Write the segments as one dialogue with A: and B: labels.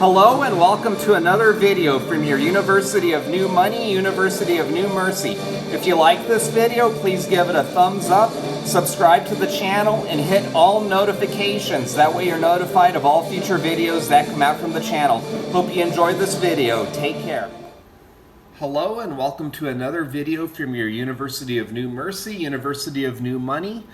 A: Hello and welcome to another video from your University of New Money, University of New Mercy. If you like this video, please give it a thumbs up, subscribe to the channel, and hit all notifications. That way you're notified of all future videos that come out from the channel. Hope you enjoyed this video. Take care. Hello and welcome to another video from your University of New Mercy, University of New Money.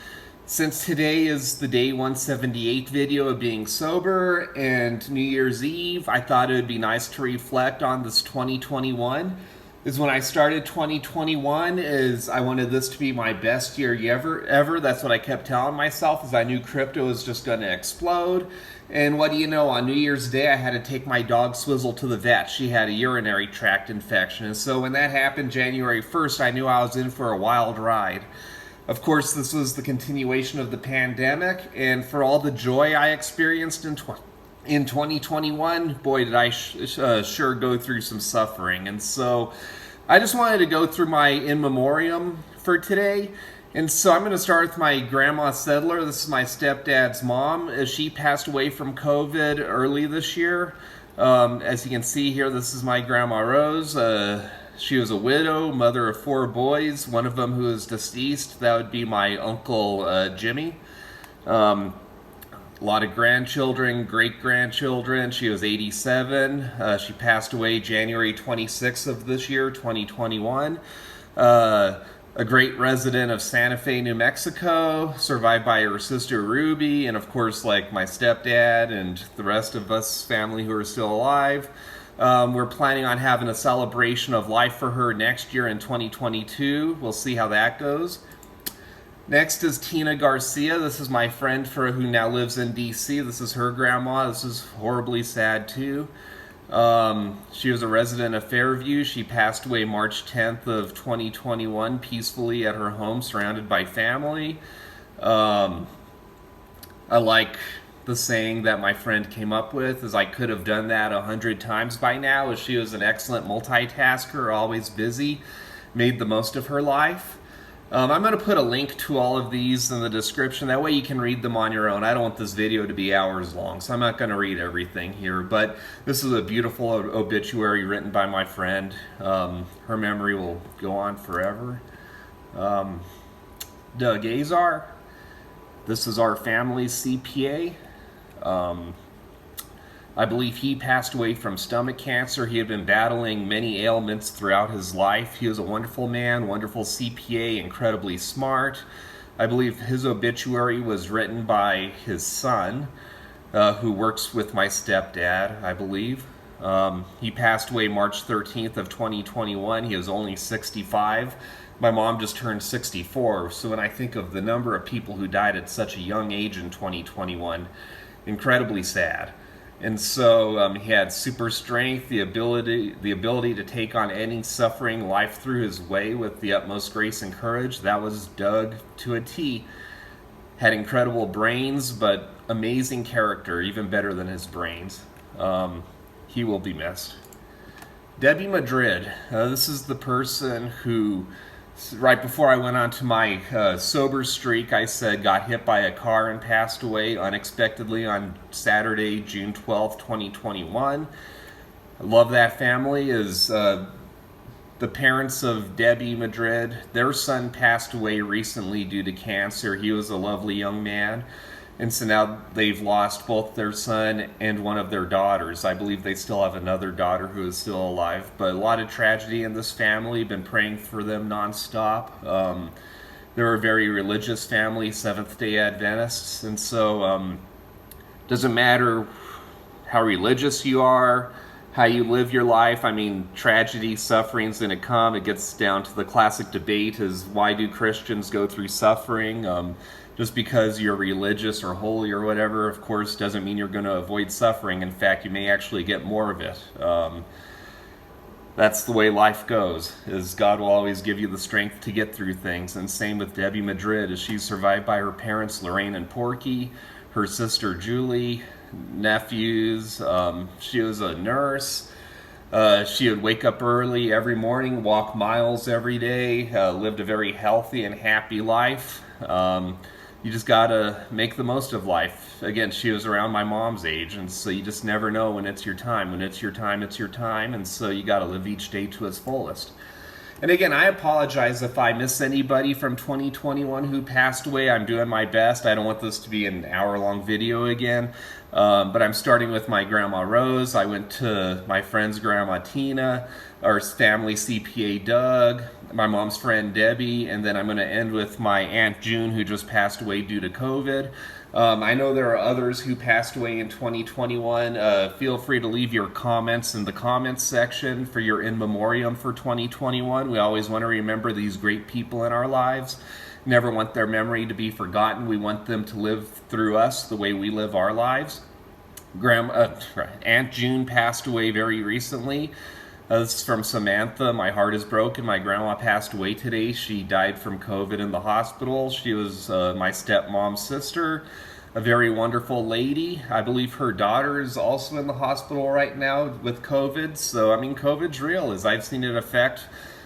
A: Since today is the day 178 video of being sober and New Year's Eve, I thought it would be nice to reflect on this 2021. When I started 2021, I wanted this to be my best year ever. That's what I kept telling myself, as I knew crypto was just going to explode. And what do you know, on New Year's Day I had to take my dog Swizzle to the vet. She had a urinary tract infection. And so when that happened January 1st, I knew I was in for a wild ride. Of course, this was the continuation of the pandemic, and for all the joy I experienced in 2021, boy, did I sure go through some suffering. And so I just wanted to go through my in memoriam for today. And so I'm going to start with my grandma Sedlar. This is my stepdad's mom. She passed away from COVID early this year. As you can see here, this is my grandma Rose. She was a widow, mother of 4 boys, one of them who is deceased. That would be my uncle Jimmy. A lot of grandchildren, great-grandchildren. She was 87. She passed away January 26th of this year, 2021. A great resident of Santa Fe, New Mexico, survived by her sister Ruby, and of course, like my stepdad and the rest of us family who are still alive. We're planning on having a celebration of life for her next year in 2022. We'll see how that goes. Next is Tina Garcia. This is my friend who now lives in DC. This is her grandma. This is horribly sad too. She was a resident of Fairview. She passed away March 10th of 2021 peacefully at her home surrounded by family. I like the saying that my friend came up with, is I could have done that 100 times by now, as she was an excellent multitasker, always busy, made the most of her life. I'm going to put a link to all of these in the description. That way you can read them on your own. I don't want this video to be hours long, so I'm not going to read everything here, but this is a beautiful obituary written by my friend. Her memory will go on forever. Doug Azar. This is our family's CPA. I believe he passed away from stomach cancer. He had been battling many ailments throughout his life. He was a wonderful man, wonderful CPA, incredibly smart. I believe his obituary was written by his son, who works with my stepdad, I believe. He passed away March 13th of 2021. He was only 65. My mom just turned 64. So when I think of the number of people who died at such a young age in 2021, incredibly sad. And so he had super strength, the ability to take on any suffering life threw his way with the utmost grace and courage. That was Doug to a T. Had incredible brains, but amazing character, even better than his brains. He will be missed. Debbie Madrid. This is the person who, right before I went on to my sober streak, I said got hit by a car and passed away unexpectedly on Saturday, June 12th, 2021. I love that family. The parents of Debbie Madrid, their son passed away recently due to cancer. He was a lovely young man. And so now they've lost both their son and one of their daughters. I believe they still have another daughter who is still alive. But a lot of tragedy in this family. Been praying for them nonstop. They're a very religious family, Seventh-day Adventists. And so doesn't matter how religious you are, how you live your life. I mean, tragedy, suffering's going to come. It gets down to the classic debate is, why do Christians go through suffering? Just because you're religious or holy or whatever, of course, doesn't mean you're going to avoid suffering. In fact, you may actually get more of it. That's the way life goes, is God will always give you the strength to get through things. And same with Debbie Madrid, as she's survived by her parents, Lorraine and Porky, her sister Julie, nephews. She was a nurse. She would wake up early every morning, walk miles every day, lived a very healthy and happy life. you just gotta make the most of life. Again, she was around my mom's age, and so you just never know when it's your time. When it's your time, it's your time, and so you gotta live each day to its fullest. And again, I apologize if I miss anybody from 2021 who passed away. I'm doing my best. I don't want this to be an hour-long video again, but I'm starting with my Grandma Rose. I went to my friend's Grandma Tina, our family CPA Doug, my mom's friend Debbie, and then I'm going to end with my Aunt June, who just passed away due to COVID. I know there are others who passed away in 2021. Feel free to leave your comments in the comments section for your in memoriam for 2021. We always want to remember these great people in our lives. Never want their memory to be forgotten. We want them to live through us the way we live our lives. Aunt June passed away very recently. This is from Samantha. My heart is broken. My grandma passed away today. She died from COVID in the hospital. She was my stepmom's sister, a very wonderful lady. I believe her daughter is also in the hospital right now with COVID. So, I mean, COVID's real, as I've seen it affect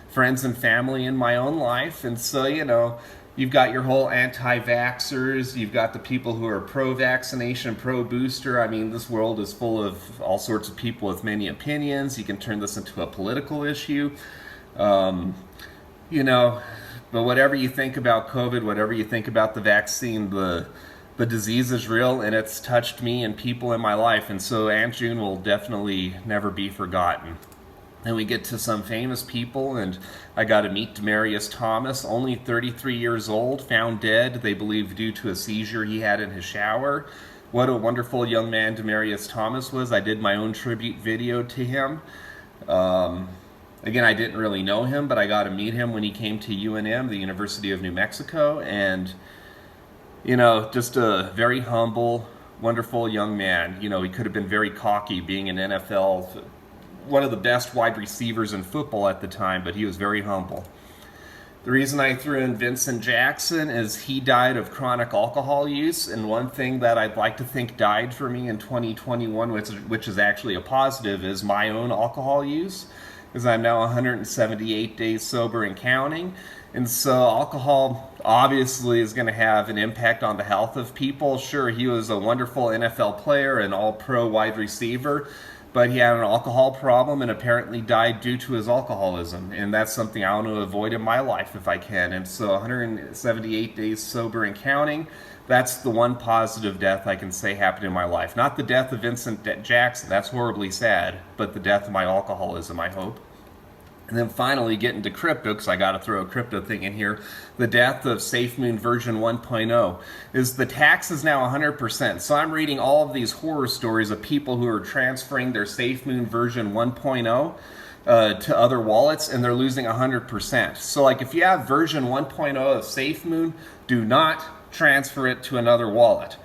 A: friends and family in my own life. And so, you know, you've got your whole anti-vaxxers, you've got the people who are pro-vaccination, pro-booster. I mean, this world is full of all sorts of people with many opinions. You can turn this into a political issue. You know, but whatever you think about COVID, whatever you think about the vaccine, the disease is real, and it's touched me and people in my life. And so Aunt June will definitely never be forgotten. And we get to some famous people, and I got to meet Demaryius Thomas, only 33 years old, found dead, they believe due to a seizure he had in his shower. What a wonderful young man Demaryius Thomas was. I did my own tribute video to him. Again, I didn't really know him, but I got to meet him when he came to UNM, the University of New Mexico, and, you know, just a very humble, wonderful young man. You know, he could have been very cocky being an NFL, one of the best wide receivers in football at the time, but he was very humble. The reason I threw in Vincent Jackson is he died of chronic alcohol use, and one thing that I'd like to think died for me in 2021, which is actually a positive, is my own alcohol use, because I'm now 178 days sober and counting. And so alcohol obviously is going to have an impact on the health of people. Sure, he was a wonderful NFL player, an all-pro wide receiver, but he had an alcohol problem and apparently died due to his alcoholism. And that's something I want to avoid in my life if I can. And so 178 days sober and counting, that's the one positive death I can say happened in my life. Not the death of Vincent Jackson, that's horribly sad, but the death of my alcoholism, I hope. And then finally, get into crypto, because I got to throw a crypto thing in here. The death of SafeMoon version 1.0 is the tax is now 100%. So I'm reading all of these horror stories of people who are transferring their SafeMoon version 1.0 to other wallets, and they're losing 100%. So like if you have version 1.0 of SafeMoon, do not transfer it to another wallet.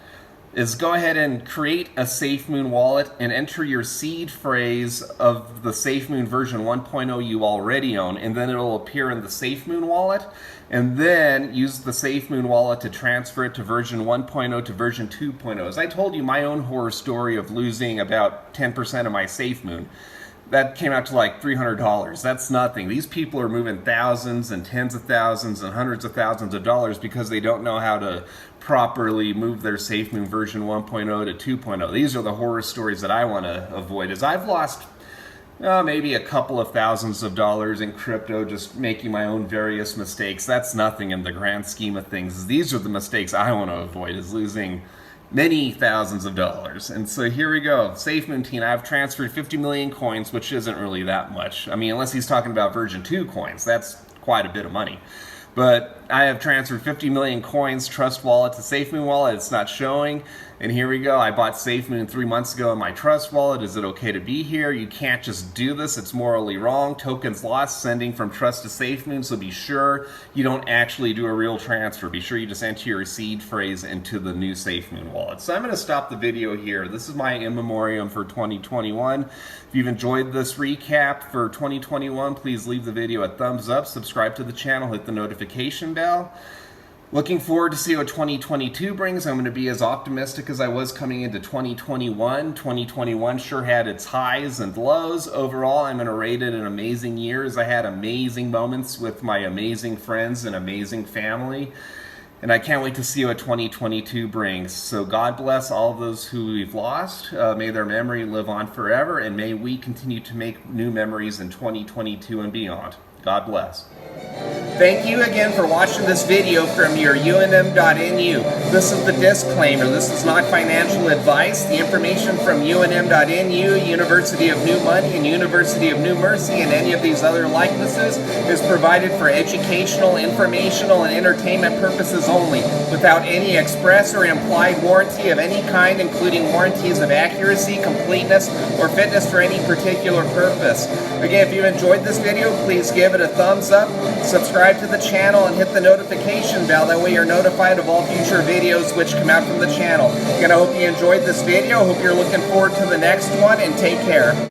A: Is go ahead and create a SafeMoon wallet and enter your seed phrase of the SafeMoon version 1.0 you already own, and then it'll appear in the SafeMoon wallet, and then use the SafeMoon wallet to transfer it to version 1.0 to version 2.0. As I told you, my own horror story of losing about 10% of my SafeMoon, that came out to like $300. That's nothing. These people are moving thousands and tens of thousands and hundreds of thousands of dollars because they don't know how to properly move their SafeMoon version 1.0 to 2.0. These are the horror stories that I want to avoid. As I've lost maybe a couple of thousands of dollars in crypto just making my own various mistakes. That's nothing in the grand scheme of things. These are the mistakes I want to avoid, is losing many thousands of dollars. And so here we go. SafeMoon team, I've transferred 50 million coins, which isn't really that much. I mean, unless he's talking about version 2 coins, that's quite a bit of money. But I have transferred 50 million coins, Trust Wallet to SafeMoon Wallet. It's not showing. And here we go. I bought SafeMoon 3 months ago in my Trust Wallet. Is it okay to be here? You can't just do this. It's morally wrong. Tokens lost, sending from Trust to SafeMoon. So be sure you don't actually do a real transfer. Be sure you just enter your seed phrase into the new SafeMoon wallet. So I'm going to stop the video here. This is my in memoriam for 2021. If you've enjoyed this recap for 2021, please leave the video a thumbs up, subscribe to the channel, hit the notification bell. Looking forward to see what 2022 brings. I'm going to be as optimistic as I was coming into 2021. 2021 sure had its highs and lows. Overall, I'm going to rate it an amazing year, as I had amazing moments with my amazing friends and amazing family. And I can't wait to see what 2022 brings. So God bless all of those who we've lost. May their memory live on forever, and may we continue to make new memories in 2022 and beyond. God bless. Thank you again for watching this video from your UNM.NU. This is the disclaimer. This is not financial advice. The information from UNM.NU, University of New Money, and University of New Mercy, and any of these other likenesses is provided for educational, informational, and entertainment purposes only, without any express or implied warranty of any kind, including warranties of accuracy, completeness, or fitness for any particular purpose. Again, if you enjoyed this video, please give it a thumbs up, subscribe to the channel, and hit the notification bell. That way you're notified of all future videos which come out from the channel. Again, I hope you enjoyed this video. I hope you're looking forward to the next one, and take care.